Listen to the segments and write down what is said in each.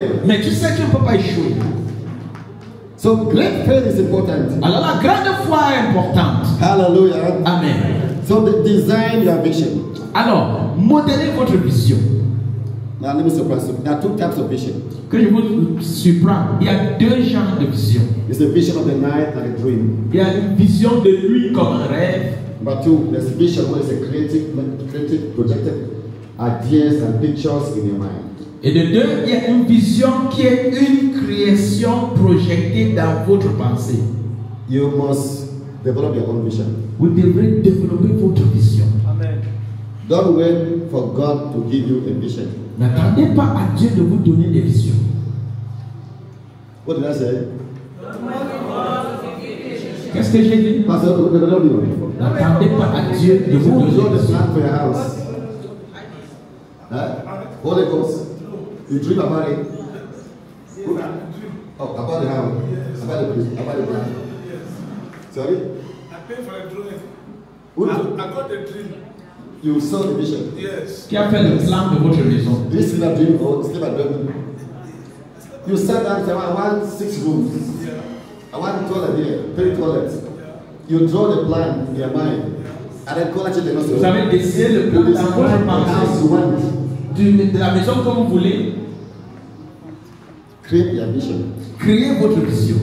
Mais tu sais que tu ne peux pas échouer. So great faith is important. Alors la grande foi est importante. Hallelujah. Amen. So design your vision. Alors, modélez votre vision. Now let me surprise you. There are two types of vision. Que je vous surprends. Il y a deux genres de vision. There's a vision of the night like a dream. Il y a une vision de nuit comme un rêve. Number two, there's a vision where it's a creative projected ideas and pictures in your mind. Et de deux, il y a une vision qui est une création projetée dans votre pensée. You must develop your own vision. Vous devrez développer votre vision. Amen. Don't wait for God to give you a vision. N'attendez pas à Dieu de vous donner des visions. What did I say? Qu'est-ce que j'ai dit? Pastor, N'attendez pas à Dieu de vous who donner draw des the visions. plan for your house? Huh? Holy Ghost. You dream about it? Oh, about the house. About the plan. Sorry? I paid for a drawing. Who I drew? got a dream. You saw the vision. Yes. Qui a fait le plan de votre maison? Do you see that dream or sleep at dream? You sat down and said, I want 6 rooms. I want a toilet here, 3 toilets. You draw the plan in your mind. And then call it the Vous avez dessiné le plan dans votre house you pensée want. de la maison que vous voulez. Create your vision. Créez votre vision.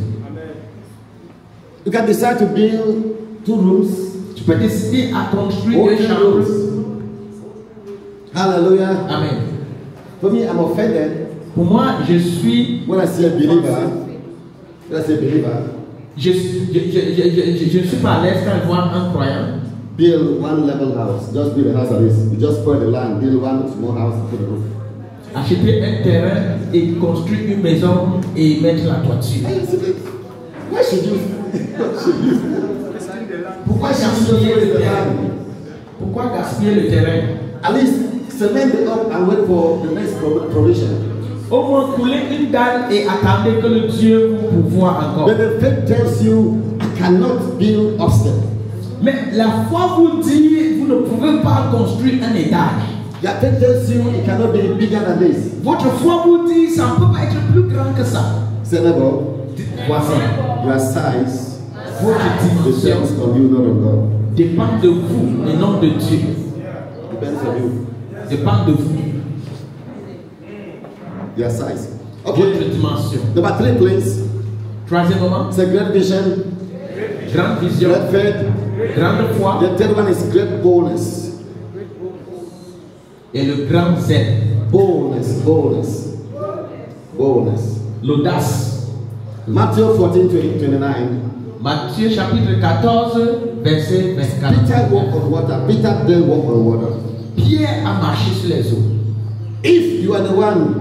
You can decide to build 2 rooms. Tu peux décider à construire or deux 3 chambres. rooms. Hallelujah. Amen. For me, I'm offended Pour moi, je suis when I see a believer. When I see a believer je suis pas à l'aise quand je vois un croyant build 1 level house. Just build a house like this. You just spoil the land, build 1 small house and put a roof. acheter un terrain et construire une maison et mettre la toiture. Why should you? Pourquoi gaspiller le terrain? Pourquoi gaspiller le terrain? At least cement it up and wait for the next provision. Au moins couler une dalle et attendez que le Dieu vous pourvoie encore. But the faith tells you, I cannot build upstairs. Mais la foi vous dit, vous ne pouvez pas construire un étage. Your faith tells you it cannot be bigger than this. Votre foi vous dit, ça ne peut pas être plus grand que ça. Say never. Voici, Your size votre dimension depends on you, not on God. dépend de vous et non de Dieu. Depends on you. Dépend de vous, Your size. votre Okay. dimension. Number 3, please. Troisièmement, It's a great vision, grande vision, great faith. grande foi The third one is great boldness. et le grand zèle, Boldness, boldness, boldness. l'audace. Matthew 14:29. Matthieu chapitre 14, verset 24. Peter walked on water. Peter didn't walk on water. Pierre a marché sur les eaux. If you are the one,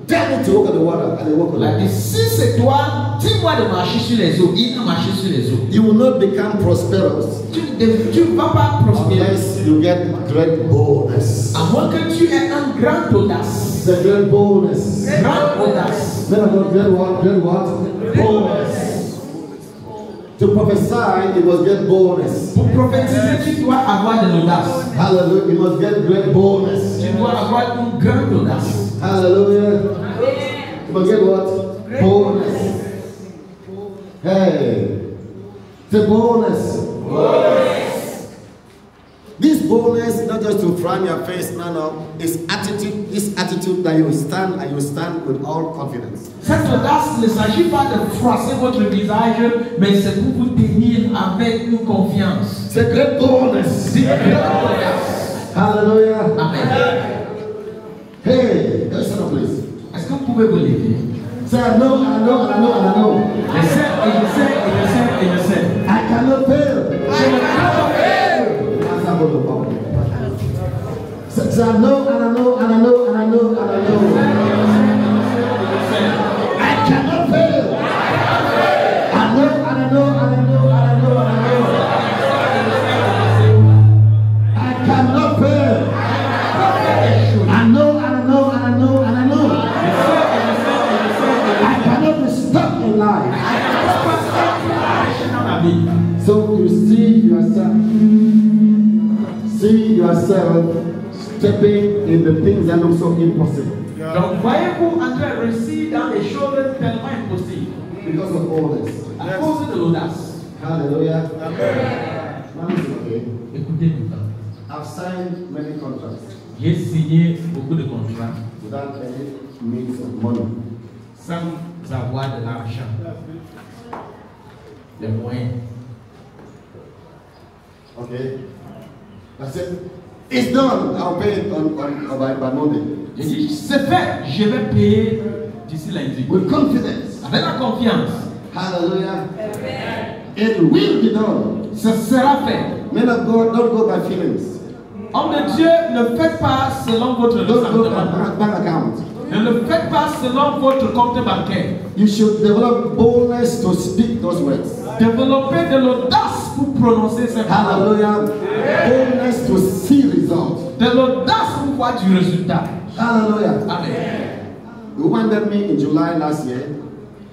tell me to walk on the water, and they walk on Il the a dit, water. si c'est toi, dis-moi de marcher sur les eaux. Il a marché sur les eaux. You will not become prosperous Tu ne vas pas prospérer. unless you get great boldness. À moins que tu aies un grand audace. It's a great boldness. Grande audace. Men of God, great what? Great what? Boldness. To prophesy, you must get boldness. Pour prophétiser, tu dois avoir de l'audace. Hallelujah. You must get great boldness. Tu dois avoir une grande audace. Hallelujah. You must get what? Boldness. Hey. The boldness. This boldness, not just to frown your face, no. It's attitude, this attitude that you stand and you stand with all confidence. Cette audace ne s'agit pas de froisser votre visage, mais c'est pour vous tenir avec une confiance. It's a great boldness. C'est une grande audace. Hallelujah. Amen. Hey, go stand up, please. Est-ce que vous pouvez vous lever? Say, I know, I know, I know, I know. Je sais, et je sais, et je sais, et je sais. I cannot fail. Je ne peux pas faire. Say, I know, and I know, and I know, and I know, and I know. I cannot fail. I know, and I know, and I know, and I know, and I know. I cannot fail. I know, and I know, and I know, and I know. I cannot be stuck in life. So you see yourself stepping in the things that look so impossible. Donc voyez-vous en train de réussir dans les choses tellement impossibles. Because of all this. À cause de l'audace. Hallelujah. Amen. Now listen, okay. Écoutez maintenant. I've signed many contracts J'ai signé beaucoup de contrats without any means of money. sans avoir de l'argent, les moyens. Okay? I said, it's done. I'll pay it by Monday. J'ai dit, c'est fait, je vais payer d'ici lundi. With confidence. Avec la confiance, Hallelujah. It will be done. ce sera fait. Men of God, don't go by feelings. Homme de Dieu, ne faites pas selon votre Don't go by ressentiment. bank account. Ne le faites pas selon votre compte bancaire. You should develop boldness to speak those words. Développez de l'audace pour prononcer ces paroles. Hallelujah. Boldness to see results. De l'audace pour voir du résultat. Hallelujah. Amen. The woman met me in July last year.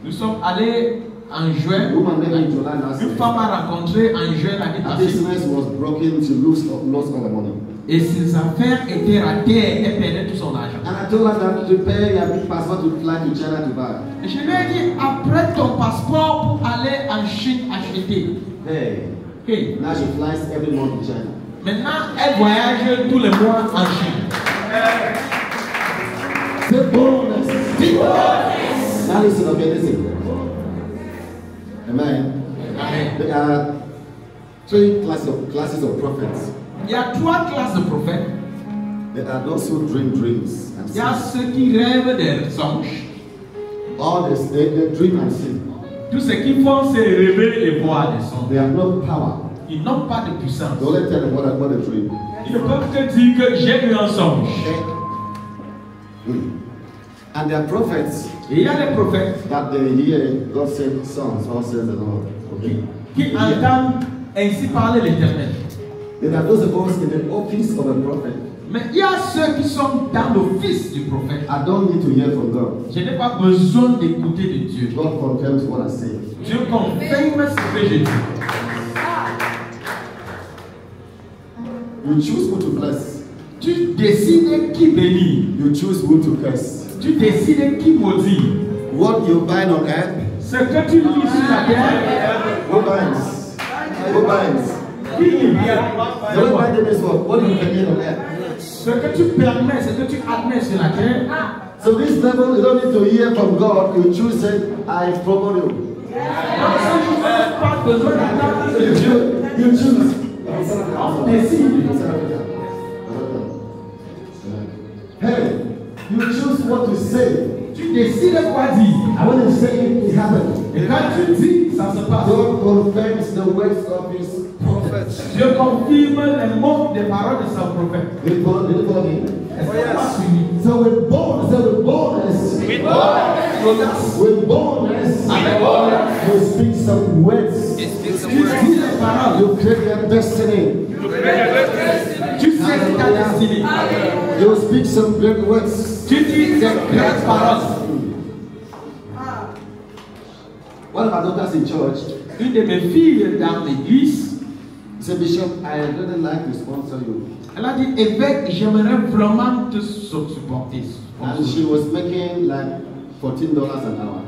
Nous sommes allés en juin. The woman met me in July last Une year. femme a rencontré en juin l'année Her passée. business was broken. She lost all the money. Et ses affaires étaient ratées. Elle perdait tout son argent. And I told her that to prepare your passport to fly to China to buy. Et je lui ai dit, après ton passeport pour aller en Chine acheter. Hey. Hey. Now she flies every month to China. Maintenant, elle voyage tous les mois en Chine. The boldness. Now listen, okay, listen. Amen. Amen. There are three classes of prophets. Il y a trois classes de prophètes. There are those who dream dreams and Il y a see. ceux qui rêvent des songes. All this, they dream and see. Tout ce qu'ils font, c'est rêver et voir des songes. They have no power. Ils n'ont pas de puissance. They only tell them what they dream. Ils ne peuvent que dire que j'ai eu un songe. And there are prophets Et il y a des prophètes that they hear God say songs, all says the Lord. Okay. qui entendent ainsi parler l'Éternel. There are those of us in the office of a prophet. Mais il y a ceux qui sont dans l'office du prophète. I don't need to hear from God. Je n'ai pas besoin d'écouter de Dieu. God confirms what I say. Dieu confirme ce que je dis. You choose who to bless. Tu décides qui bénit. You choose who to curse. Tu décides qui maudit. What you bind on earth, Ce que tu lis sur la terre, who binds? Who binds? qui lit. The word binding is what you permit on earth. Ce que tu permets, ce que tu admets sur la terre. So this level, you don't need to hear from God. You choose it. I promote you. Donc, ce jour, pas besoin d'attendre de Dieu. You choose. On décide. Hey, you choose what to say. Tu décides quoi dire. And when you say it, it happens. Et quand tu dis, ça se passe. God confirms the words of His prophets. Dieu confirme les mots des paroles de son prophète. Did you follow me? Est-ce que tu as suivi? So with boldness, with boldness, you speak some words. Tu dis les paroles. You create your destiny. Tu sais ta destinée. You speak some great words. Tu dis des grandes paroles. One of my daughters in church Une de mes filles dans l'église, said, Bishop, I really like to sponsor you. elle a dit, évêque, j'aimerais vraiment te supporter. And she was making like $14 an hour.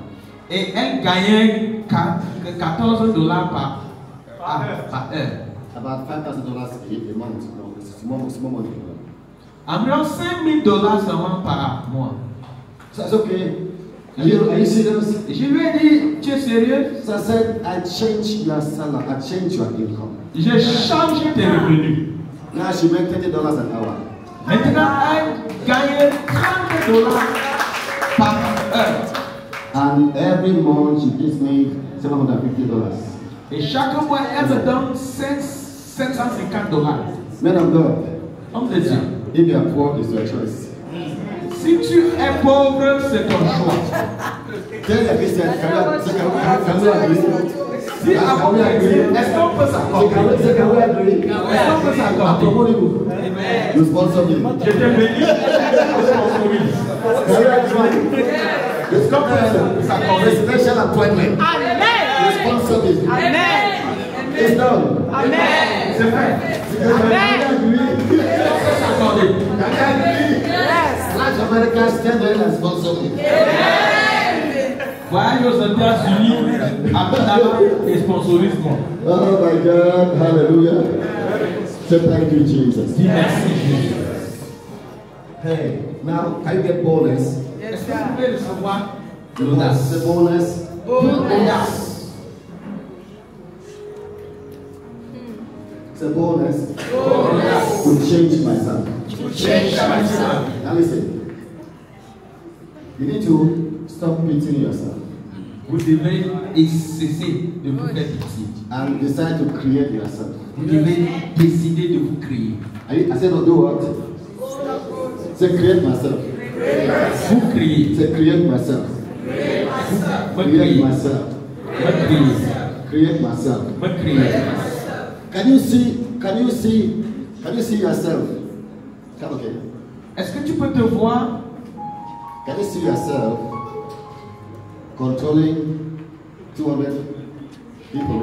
Et elle gagnait $14 par heure. About $5,000 a month. No, it's small money. Environ $5,000 seulement par mois. So it's okay. Are you serious? Et je lui ai dit, tu es sérieux? So I said, I change your salary, I change your income. J'ai changé tes revenus. Now she makes $30 an hour. Maintenant, elle gagne $30 par heure. And every month she gives me $750. Et chaque mois, elle me donne $750. Men of God, Homme de Dieu. if you are poor, it's your choice. Si tu es pauvre, c'est ton choix. Tell your Christian, can we agree? Si à mon avis, est-ce qu'on peut s'accorder? Can we agree? Est-ce qu'on peut I s'accorder? promote you. You sponsor me. Je te bénis. Can we agree? Est-ce qu'on peut s'accorder? Presidential appointment. You sponsor me. It's done. C'est fait. Can we agree? S'accorder. Can Large America stand there and sponsor me. Voyage aux États-Unis, après là-bas, et sponsorisme. Oh my God, hallelujah. Say thank you, Jesus. Dis merci, Jésus. Hey, now can you get bonus? Est-ce que vous pouvez recevoir The l'audace? bonus. L'audace. It's a bonus to change myself. Now listen. You need to stop pitying yourself Vous devez cesser de vous faire pitié. and decide to create yourself. Vous devez décider de vous créer. I said, do what? Say, create myself. Vous créez. Say, create myself. Me Create créer. myself. Me créer. Create myself. Me créer. Can you see yourself? Come okay. Est-ce que tu peux te voir? Can you see yourself controlling 200 people?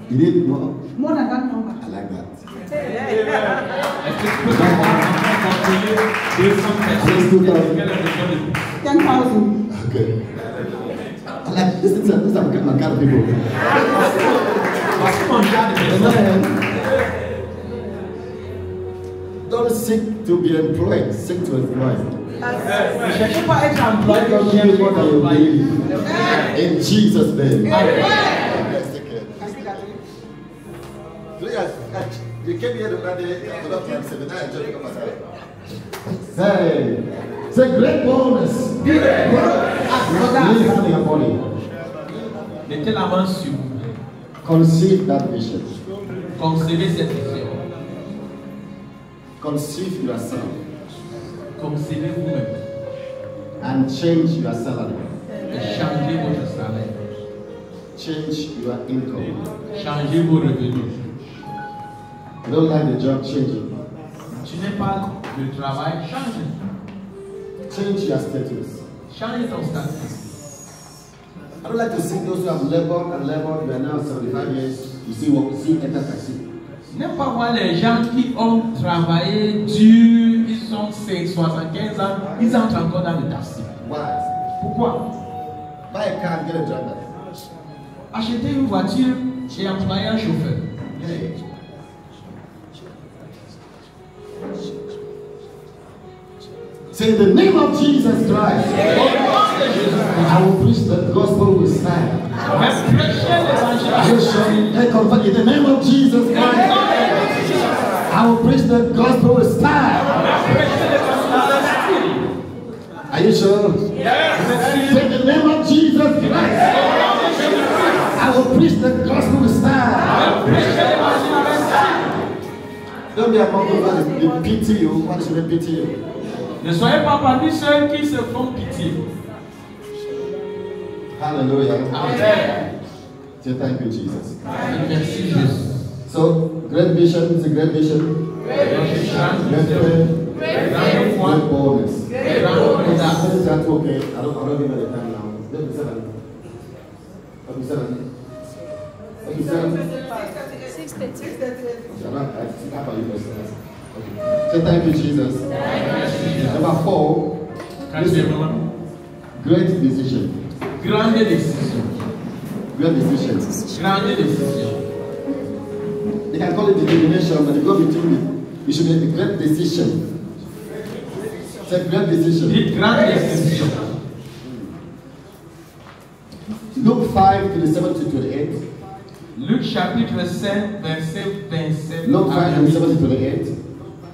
You need more? More than that number. I like that. Est-ce que tu peux te voir en train de contrôler 200 personnes? Quelle est la 10,000. Okay. I like this. These are my kind of people. Voici mon genre de personnes. Don't seek to be employed, seek to employ. Ne cherchez pas à être employé, God mais give cherchez you what à you employer. believe. In Jesus' name. Amen. You came here the other day, I forgot to answer, but now I enjoy it. Hey, it's a great bonus. Leave hand on your body. Mettez la main sur vous. Conceive that vision. Concevez cette vision. Conceive yourself Concevez vous-même. and change your salary. Et changez votre salaire. Change your income. Changez vos revenus. You don't like the job, change it. Tu n'aimes pas le travail, change. Change your status. Change ton statut. I don't like to see those who have labored and labored, you are now 75 years, you see enter taxi. N'aime pas voir les gens qui ont travaillé dur, ils sont 75 ans, ils entrent encore dans le taxi. Why? Pourquoi? Buy a car and get a driver. Acheter une voiture et employer un chauffeur. Hey. Say in the name of Jesus Christ, I will preach the gospel with style. Mais prêchez l'évangile. I will show you, hey, confess, in the name of Jesus Christ, I will preach the gospel with style. Are you sure? Say in the name of Jesus Christ, I will preach the gospel with style. Don't be among those that pity you. Why should they pity you? Ne soyez pas parmi ceux qui se font pitié. Hallelujah. Amen. Say thank you, Jesus. Merci Jésus. So, great vision is a great vision. Great prayer, great boldness. Is that okay? I don't remember the time now. Let me 7. Let me 7. Let me 7. 6:30. Say thank you, Jesus. Number 4. Great decision. Grande décision. Great decision. Grande décision. They can call it determination, but you go between it. It should be a great decision. It's a great decision. Dites grande décision. Luke 5, 27 to 28. Luc chapitre 5, verset 27 Luke 5, à 27 28. to 28.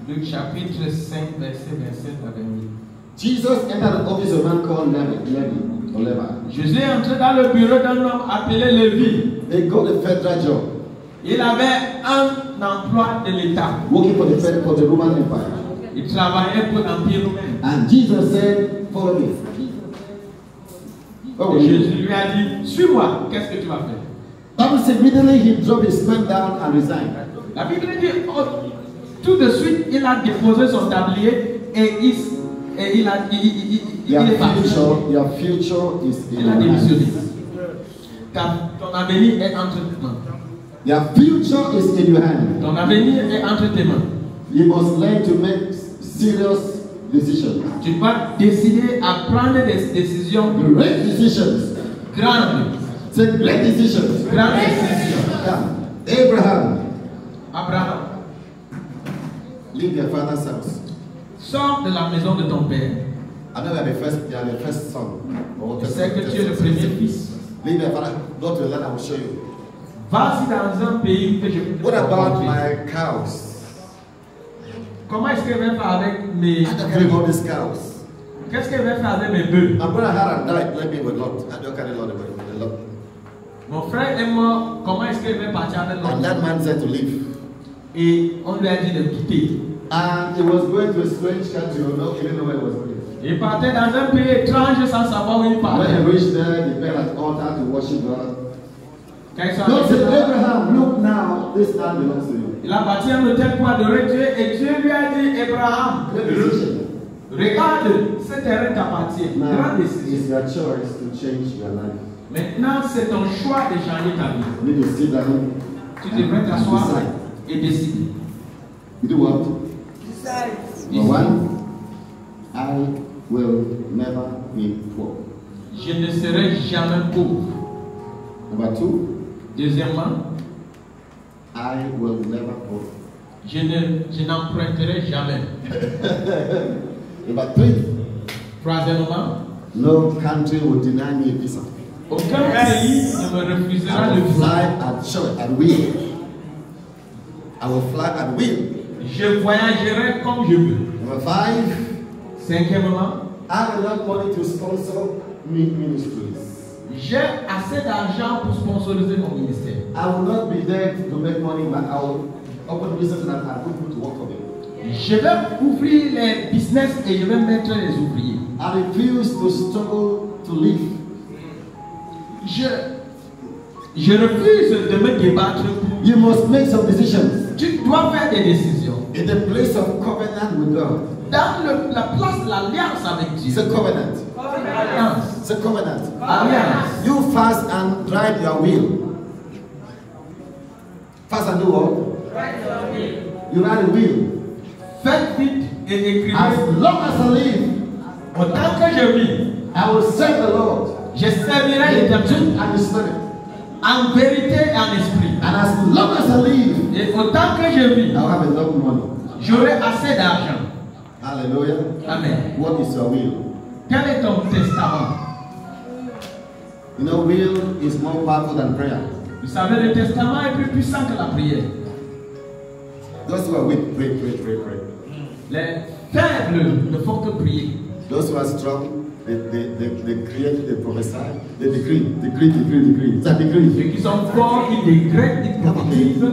Luc chapitre 5, verset 27 à 28. Jesus entered the office of a man called Levi. Jésus est entré dans le bureau d'un homme appelé Lévi. They got a federal job, Il avait un emploi de l'État. working for the Roman Empire. Il travaillait pour l'Empire romain. And Jesus said, follow me. Where will Et you? Jésus lui a dit, suis-moi, qu'est-ce que tu vas faire? Bible said immediately he dropped his pen down and resigned. La Bible dit, oh, tout de suite, il a déposé son tablier et il est parti. Your future is in Il a your démissionné. hands. Car ton avenir est entre tes mains. Their future is in your hand. Ton avenir est entre tes mains. You must learn to make serious decisions. Tu dois décider à prendre des décisions Great decisions. grandes. Say great decisions. Grandes décisions. Yeah. Abraham, Abraham, leave their father's house. sors de la maison de ton père. I know they are the first son. Je sais que tu es le premier fils. Leave their father. Go to the land, I will show you. Vas-y dans un pays que je vais te What about montrer. my cows? Comment est-ce que je vais faire avec mes I don't carry all these cows. Qu'est-ce que je vais faire avec mes bœufs? My brother Haran died, let me with Lot. I don't carry Lot away with Lot. Mon frère est mort. Comment est-ce que je vais partir avec And l'autre? that man said to leave. Et on lui a dit de quitter. And he was going to a strange country, he didn't know where he was going. Il partait dans un pays étrange sans savoir où il When partait. he reached there, he felt at altar to worship God. Quand ils sont God said, arrivés là, Abraham, look now, this land belongs to you. il a bâti un hôtel pour adorer Dieu et Dieu lui a dit, Abraham, Great decision. regarde, ce terrain t'appartient. Now, Grande décision. it's your choice to change your life. Maintenant, c'est ton choix de changer ta vie. You need to sit down Tu devrais and t'asseoir decide. et décider. You do what? Décider. Number one, I will never be poor. Je ne serai jamais pauvre. Number two, Deuxièmement, I will never borrow. je n'emprunterai jamais. Number three, Troisièmement, no country will deny me a visa. aucun pays ne me refusera I le will fly visa. at choice, at will. I will fly at will. Je voyagerai comme je veux. Number five, Cinquièmement, I have enough money to sponsor ministries. j'ai assez d'argent pour sponsoriser mon ministère. I will not be there to make money, but I will open business and I put people to work for me. Je vais ouvrir les business et je vais mettre les ouvriers. I refuse to struggle to live. Je refuse de me débattre pour. You must make some decisions Tu dois faire des décisions. in the place of covenant with God. Dans la place de l'alliance avec Dieu. It's a covenant. Alliance. It's a covenant. Alliance. You fast and drive your will. Fast and do what? You ride a wheel. Faites vite et écrivez. As long as I live, Autant que je vis, I will serve the Lord je servirai in l'Éternel truth and in spirit. en vérité et en esprit. And as long as I live, Et autant que je vis, I will have enough money. j'aurai assez d'argent. Hallelujah. Amen. What is your will? Quel est ton testament? You know, will is more powerful than prayer. Vous savez, le testament est plus puissant que la prière. Those who are weak, pray, pray, pray, pray. Les faibles ne font que prier. Those who are strong, they create, they prophesy, they decree. It's a decree. Ceux qui sont forts, ils décrètent, ils prophétisent.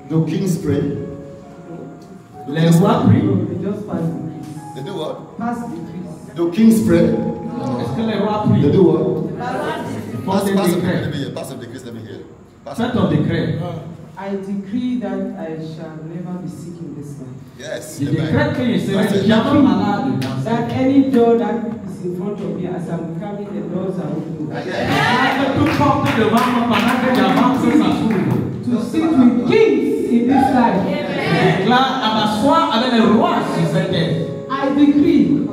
Do kings pray? Les rois prient. They do what? Pass decrease. Do kings pray? Est-ce que les rois They prient? do what? Ils font Pass des the décrets. let me hear. Pass the decrees, let me hear. Pass Fais ton décret. I decree that I shall never be sick in this life. Yes. Je Amen. décrète que je That's serai it. jamais malade dans That cette any door that is in front of me as I'm coming, the doors are open. Que toute porte devant moi pendant que j'avance, ça s'ouvre. To sit with kings in this life. Là, à m'asseoir avec les rois sur cette terre. I decree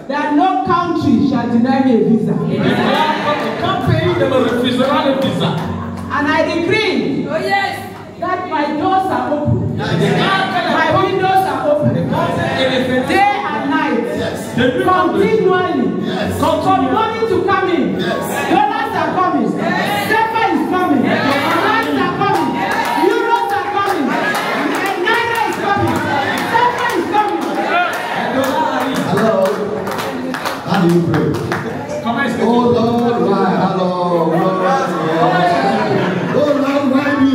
that no country shall deny me a visa. Je déclare qu'aucun pays ne me refusera le visa. And I decree that my doors are open. Je déclare que les My portes windows are open. et les fenêtres Day and night. Yes. de nuit en nuit Continually. Yes. From money to coming. Dollars are coming. Silver is coming. Dollars are coming. Euros are coming. And Naira is coming. Silver is coming. Hello. How do you pray? Comment est-ce que tu Oh Lord, why? Hello. Lord, oh Lord, why me?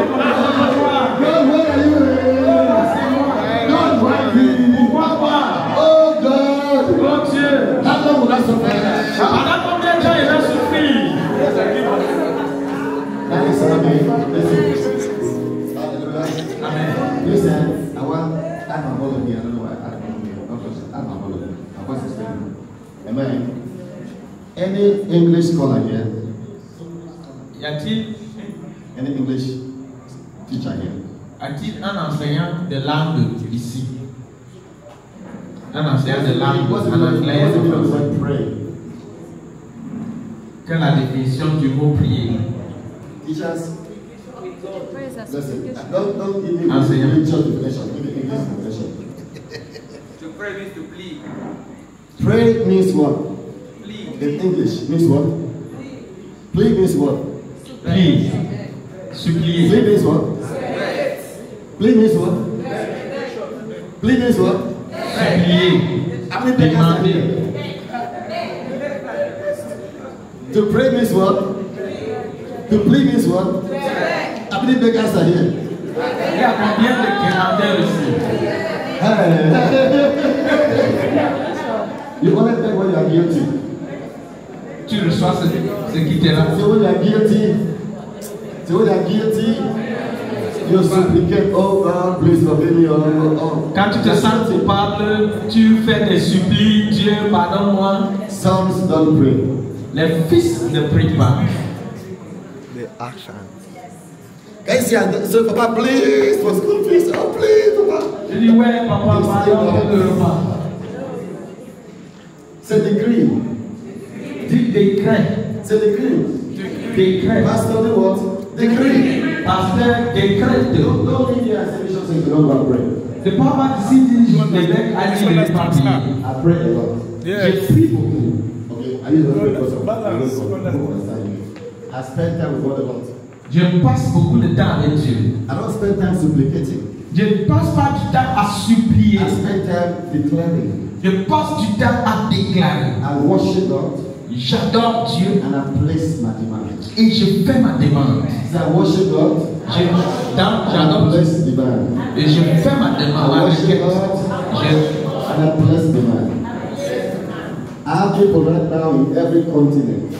Lord, where are you? Lord, why me? Oh God. Oh Dieu, How long will I suffer? pendant combien de temps il va souffrir? That is listen. Hallelujah. Amen. Listen, I want add my ball here. I don't know why I add my ball here. Okay, add my ball here. My voice is failing. Amen. Any English scholar here? Y a-t-il Any English teacher here? A-t-il un enseignant de langue ici? Un enseignant de langue What's the en anglais? meaning of the word pray? Quelle est la définition du mot prier? Teachers, Praise us. listen. Don't give me Answer, yeah. religious definition. Give me English definition. To pray means to plead. Pray means what? Plead. In English means what? Plead means what? Please. Plead Supplier. means what? Plead means what? Plead means what? Supplier. How many beggars are here? Demander. To pray means what? To plead means what? How many beggars are here? Il y a combien de quémandeurs ici? You only beg when you are guilty. Tu reçois ce qui te rend. So when you are guilty, you supplicate, oh God, please forgive me. Oh. Quand tu te sens coupable, tu fais des supplies. Dieu, pardonne-moi. Sons don't pray. Les fils ne prient pas. The action. Guys, so Papa, please, for school fees. Oh, please, Papa. Je dis, ouais, papa, pardonne le repas. C'est decree. Dis décret. C'est decree. Décret. Pastor, do what? Decree. Pasteur, décrète. Don't leave here and say, Bishop, you don't go and pray. Ne pas pas d'ici, l'évêque a dit les papiers. I pray a lot. Je prie beaucoup. Okay, I use those because of Balance. I spend time with God a lot. Je passe beaucoup de temps avec Dieu. I don't spend time supplicating. Je ne passe pas du temps à supplier. I spend time declaring. Je passe du temps à déclarer. I worship God J'adore Dieu and I place my demand. et je fais ma demande. So I worship God J'adore and I Dieu place demand. et je fais ma I demande. worship God and I place demand. I have people right now in every continent.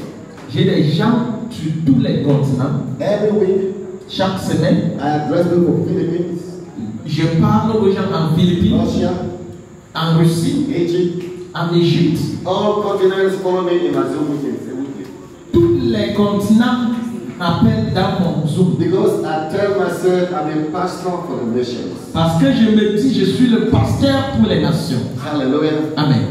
J'ai des gens sur tous les continents. Every week, Chaque semaine, I address people from Philippines, je parle aux gens en Philippines, Russia, en Russie, Egypt. en Égypte. All continents follow me in my Zoom meetings. Tous les continents m'appellent dans mon Zoom. Because I tell myself I'm a pastor for the nations. Parce que je me dis, je suis le pasteur pour les nations. Hallelujah. Amen.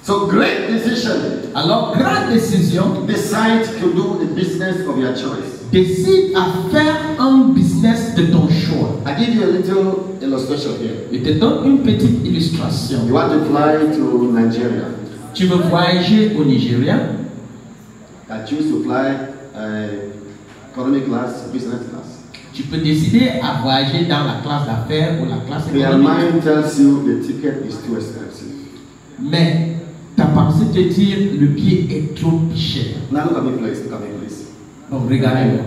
So great decision. Alors, grande décision, Decide to do the business of your choice. décide à faire un business de ton choix. I give you a little illustration here. Je te donne une petite illustration. You want to fly to Nigeria. Tu veux voyager au Nigeria? I choose to fly economy class, business class. Tu peux décider à voyager dans la classe d'affaires ou la classe Your économique. mind tells you the ticket is too expensive. Mais ta pensée te dit le billet est trop cher. Now look at me, please. Look at me, please. Donc regardez-moi.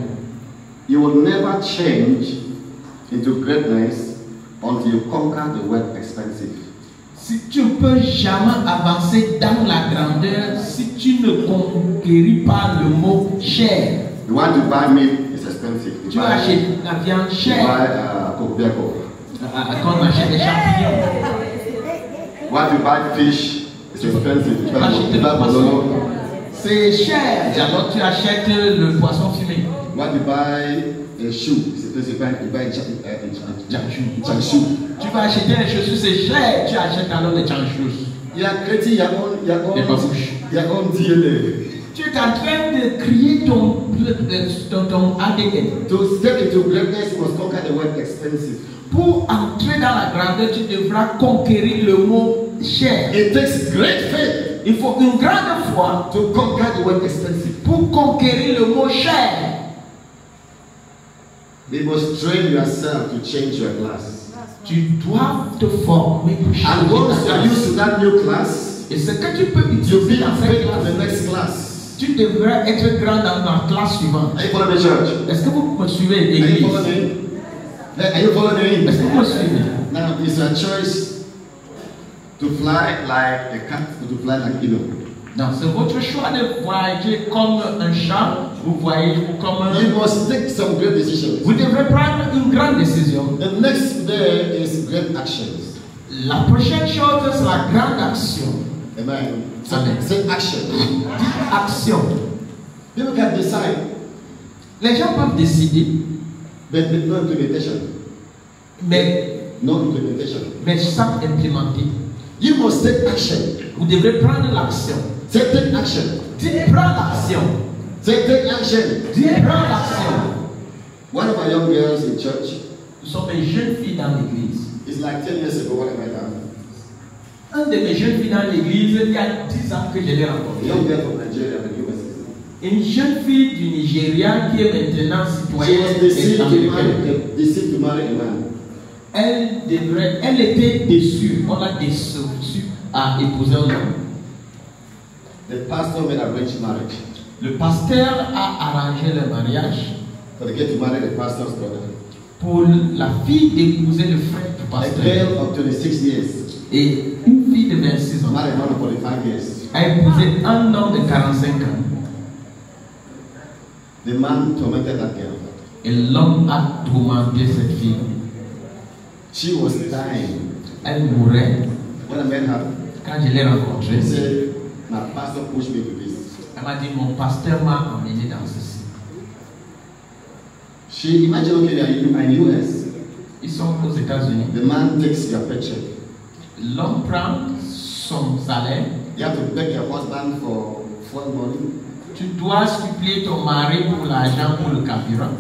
You will never change into greatness until you conquer the word expensive. Si tu ne peux jamais avancer dans la grandeur, si tu ne conquéris pas le mot cher, You want to buy meat, it's expensive. tu vas acheter la viande You chère. buy Coco. Quand on achète des champignons, You want to buy fish, it's expensive. You Achète buy le poisson. bololo. c'est cher. Alors tu achètes le poisson fumé. You want to buy a shoe, it's expensive. You buy Changshu. Tu vas acheter des chaussures, c'est cher. Tu achètes alors des chanchus. You are creating Des babouches. your own DNA. Tu es en train de créer ton ADN. To step into greatness, you must conquer the word expensive. Pour entrer dans la grandeur, tu devras conquérir le mot cher. It takes great faith Il faut une grande foi to conquer the word expensive. pour conquérir le mot cher. You must train yourself to change your class. Tu dois te former pour And changer once you ta are classe. used to that new class, Et ce que tu peux you utiliser be dans cette faith to the classe, next class. tu devrais être grand dans la classe suivante. Are you following me, church? Est-ce que vous me suivez, Are you l'église? following me? Are you following Est-ce me? que vous me suivez? Now, it's your choice to fly like a cat or to fly like eagle. Non, c'est votre choix de voyager comme un chat, vous voyagez comme un... You must take some great decisions. Vous devrez prendre une grande décision. The next day is great actions. La prochaine chose, c'est la grande action. Amen. Amen. Say action. Action. People can decide Les gens peuvent décider, but no implementation. mais sans implémenter. You must take action. Vous devrez prendre l'action. Say take action. Dites prends l'action. Say take action. Dites prends l'action. One of my young girls in church, Nous sommes des jeunes filles dans l'église. it's like 10 years ago when I met her. Un de mes jeunes filles dans l'église, il y a 10 ans que je l'ai A rencontré. young girl from Nigeria, and US. Une jeune fille du Nigeria qui est maintenant She citoyenne was deceived américaine. to marry a man. Elle était déçue. On l'a déçue à épouser un homme. The pastor made arranged marriage. Le pasteur a arrangé le mariage For the girl to marry the pastor's brother. pour la fille d'épouser le frère du A pasteur. girl of 26 years Et une fille de 26 ans married a man of 45 years. a épousé un homme de 45 ans. The man tormented that girl. Et l'homme a tourmenté cette fille. She was dying. Elle mourait. When I met her, Quand je l'ai rencontrée, she said, my pastor pushed me to this. elle m'a dit, mon pasteur m'a emmené dans ceci. She imagine, okay, they are in US. Ils sont aux États-Unis. The man takes your paycheck. L'homme prend son salaire. You have to beg your husband for fuel money. Tu dois supplier ton mari pour l'argent pour le carburant.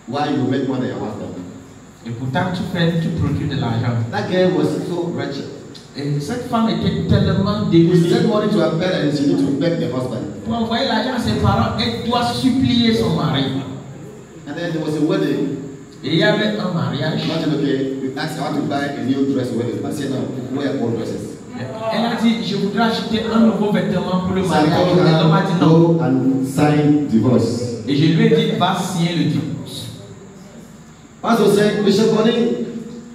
Why you make more than your husband? Et pourtant, tu produis de l'argent. That girl was so wretched. Et cette femme était tellement To démunie. send money to her parents, she need to beg the husband. Pour envoyer l'argent à ses parents, elle doit supplier son mari. And then there was a wedding. Et il y avait un mariage. Imagine, okay, we asked her to buy a new dress for wedding. But say no, wear old dresses. Elle a dit, je voudrais acheter un nouveau vêtement pour le So I mariage. told Et l'homme a her, dit non. go and sign divorce. Et je lui ai dit, va signer le divorce. Pastor said, Bishop Bonnie,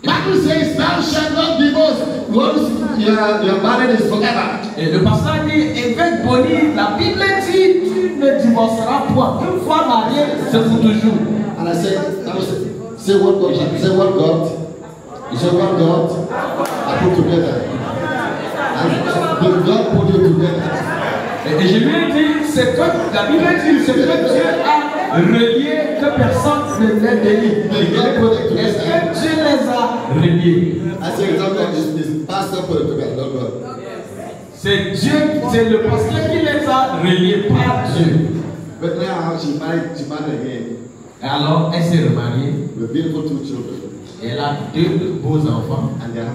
Bible says, thou shalt not divorce. Once your marriage is forever. Et le pasteur a dit, évêque Bonnie, la Bible dit, tu ne divorceras point. Une fois marié, c'est pour toujours. And I said, say what God, say what God, I put together. And God put you together. Et je lui ai dit, c'est que la Bible dit, c'est que Dieu a relié que personne ne les délie. Est-ce que Dieu les a reliés? I said, God, this pastor put it together, not God. C'est Dieu, c'est le pasteur qui les a reliés par Dieu. But now she married again Et alors, elle s'est remariée with beautiful 2 children. et elle a 2 beaux enfants. And they are